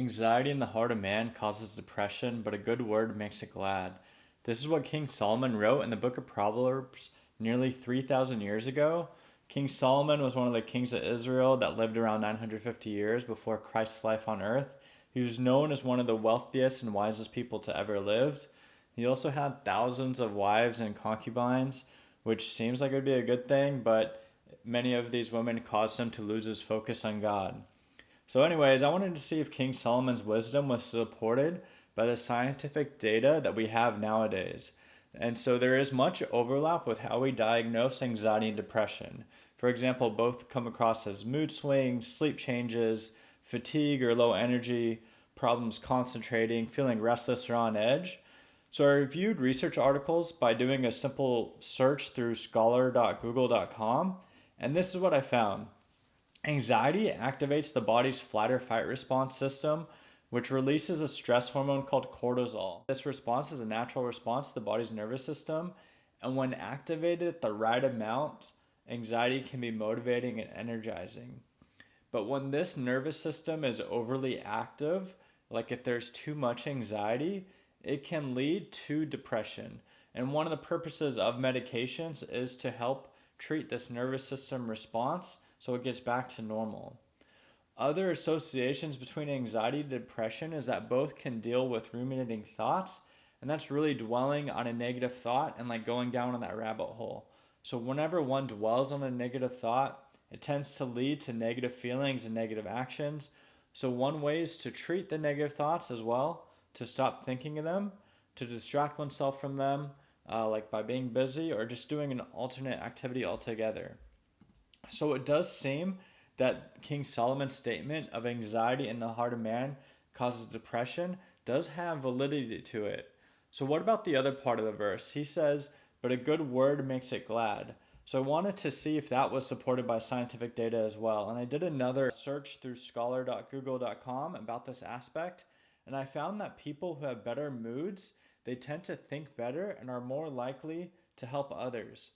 Anxiety in the heart of man causes depression, but a good word makes it glad. This is what King Solomon wrote in the book of Proverbs nearly 3,000 years ago. King Solomon was one of the kings of Israel that lived around 950 years before Christ's life on earth. He was known as one of the wealthiest and wisest people to ever live. He also had thousands of wives and concubines, which seems like it would be a good thing, but many of these women caused him to lose his focus on God. So, anyways, I wanted to see if King Solomon's wisdom was supported by the scientific data that we have nowadays. And so there is much overlap with how we diagnose anxiety and depression. For example, both come across as mood swings, sleep changes, fatigue or low energy, problems concentrating, feeling restless or on edge. So I reviewed research articles by doing a simple search through scholar.google.com, and this is what I found. Anxiety activates the body's flight or fight response system, which releases a stress hormone called cortisol. This response is a natural response to the body's nervous system, and when activated at the right amount, anxiety can be motivating and energizing. But when this nervous system is overly active, like if there's too much anxiety, it can lead to depression. And one of the purposes of medications is to help treat this nervous system response so it gets back to normal. Other associations between anxiety and depression is that both can deal with ruminating thoughts, and that's really dwelling on a negative thought and like going down on that rabbit hole. So whenever one dwells on a negative thought, it tends to lead to negative feelings and negative actions. So one way is to treat the negative thoughts as well, to stop thinking of them, to distract oneself from them, like by being busy or just doing an alternate activity altogether. So it does seem that King Solomon's statement of anxiety in the heart of man causes depression does have validity to it. So what about the other part of the verse? He says, but a good word makes it glad. So I wanted to see if that was supported by scientific data as well. And I did another search through scholar.google.com about this aspect. And I found that people who have better moods, they tend to think better and are more likely to help others.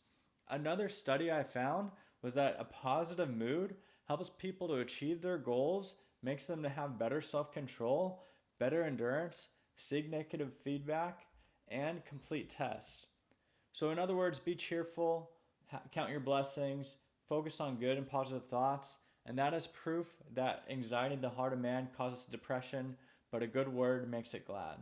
Another study I found was that a positive mood helps people to achieve their goals, makes them to have better self-control, better endurance, seek negative feedback, and complete tests. So in other words, be cheerful, count your blessings, focus on good and positive thoughts, and that is proof that anxiety in the heart of man causes depression, but a good word makes it glad.